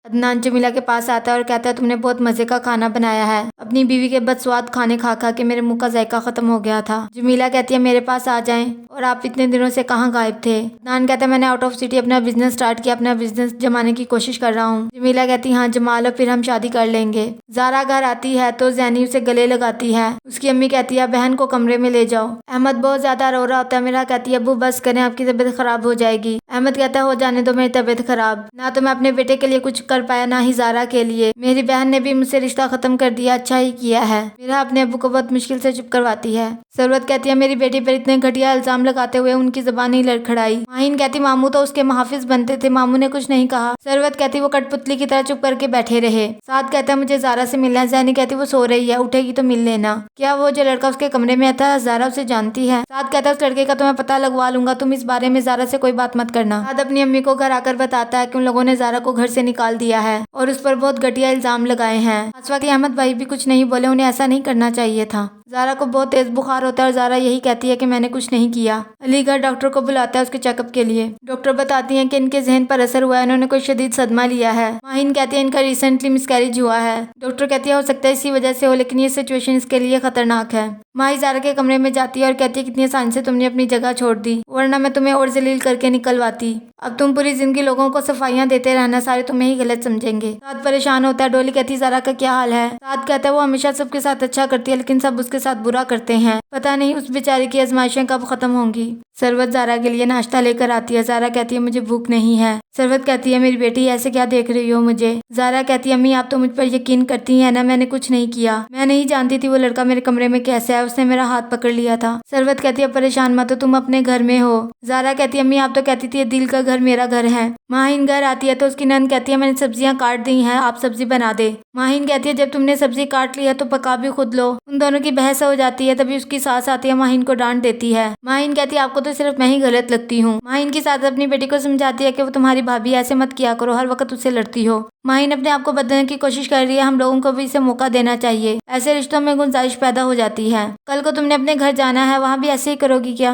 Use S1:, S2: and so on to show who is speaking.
S1: अदनान जमीला के पास आता है और कहता है तुमने बहुत मजे का खाना बनाया है। अपनी बीवी के बदस्वाद खाने खा खा के मेरे मुंह का जायका खत्म हो गया था। जमीला कहती है मेरे पास आ जाएं, और आप इतने दिनों से कहाँ गायब थे। अदनान कहता है मैंने आउट ऑफ सिटी अपना बिजनेस स्टार्ट किया, अपना बिजनेस जमाने की कोशिश कर रहा हूँ। जमीला कहती हाँ जमा लो, फिर हम शादी कर लेंगे। ज़ारा घर आती है तो ज़ैनी उसे गले लगाती है। उसकी अम्मी कहती है बहन को कमरे में ले जाओ। अहमद बहुत ज्यादा रो रहा होता है। मेरा कहती है अब्बू बस करें, आपकी तबीयत खराब हो जाएगी। अहमद कहता है हो जाने दो मेरी तबीयत खराब, ना तो मैं अपने बेटे के लिए कुछ कर पाया ना ही ज़ारा के लिए। मेरी बहन ने भी मुझसे रिश्ता खत्म कर दिया, अच्छा ही किया है। मेरा अपने अब्बू को बहुत मुश्किल से चुप करवाती है। सरवत कहती है मेरी बेटी पर इतने घटिया इल्जाम लगाते हुए उनकी जबान ही लड़खड़ाई। माहिन कहती मामू तो उसके मुहाफिज बनते थे, मामू ने कुछ नहीं कहा। सरवत कहती वो कठपुतली की तरह चुप करके बैठे रहे। साद कहता है मुझे ज़ारा से मिलना है। ज़ैनी कहती वो सो रही है, उठेगी तो मिल लेना। क्या वो जो लड़का उसके कमरे में आता है ज़ारा उसे जानती है? साद कहता है उस लड़के का तो मैं पता लगवा लूंगा, तुम इस बारे में ज़ारा से कोई बात मत करना। साद अपनी अम्मी को घर आकर बताता है कि उन लोगों ने ज़ारा को घर से निकाल दिया है और उस पर बहुत घटिया इल्जाम लगाए हैं। आसवा के अहमद भाई भी कुछ नहीं बोले, उन्हें ऐसा नहीं करना चाहिए था। ज़ारा को बहुत तेज बुखार होता है और ज़ारा यही कहती है कि मैंने कुछ नहीं किया। अलीगढ़ डॉक्टर को बुलाता है उसके चेकअप के लिए। डॉक्टर बताती हैं कि इनके जहन पर असर हुआ है, इन्होंने कोई शदीद सदमा लिया है। माहिन कहती है इनका रिसेंटली मिसकैरेज हुआ है। डॉक्टर कहती है हो सकता है इसी वजह से हो, लेकिन ये सिचुएशन इसके लिए खतरनाक है। माही ज़ारा के कमरे में जाती है और कहती है कितनी आसानी से तुमने अपनी जगह छोड़ दी, वरना मैं तुम्हें और जलील करके निकलवाती। अब तुम पूरी जिंदगी लोगों को सफाइयां देते रहना, सारे तुम्हें ही गलत समझेंगे। साद परेशान होता है। डोली कहती है ज़ारा का क्या हाल है? साद कहता है वो हमेशा सबके साथ अच्छा करती है, लेकिन सब उसके साथ बुरा करते हैं। पता नहीं उस बेचारी की आजमाइशें कब खत्म होंगी। सरवत ज़ारा के लिए नाश्ता लेकर आती है। ज़ारा कहती है मुझे भूख नहीं है। सरवत कहती है मेरी बेटी ऐसे क्या देख रही हो मुझे? ज़ारा कहती है अम्मी आप तो मुझ पर यकीन करती हैं ना, मैंने कुछ नहीं किया। मैं नहीं जानती थी वो लड़का मेरे कमरे में कैसे है, उसने मेरा हाथ पकड़ लिया था। सरवत कहती है परेशान मत हो, तुम अपने घर में हो। ज़ारा कहती है अम्मी आप तो कहती थी दिल का घर मेरा घर है। माहिन घर आती है तो उसकी नंद कहती है मैंने सब्जियां काट दी हैं, आप सब्जी बना दे। माहिन कहती है जब तुमने सब्जी काट ली है तो पका भी खुद लो। उन दोनों की बहस हो जाती है, तभी उसकी सास आती है, माहिन को डांट देती है। माहिन कहती है आपको तो सिर्फ मैं ही गलत लगती हूँ। माहिन की सास अपनी बेटी को समझाती है कि वो तुम्हारी भाभी, ऐसे मत किया करो, हर वक्त उससे लड़ती हो। माहिन अपने आप को बदलने की कोशिश कर रही है, हम लोगों को भी इसे मौका देना चाहिए, ऐसे रिश्तों में गुंजाइश पैदा हो जाती है। कल को तुमने अपने घर जाना है, वहाँ भी ऐसे ही करोगी क्या?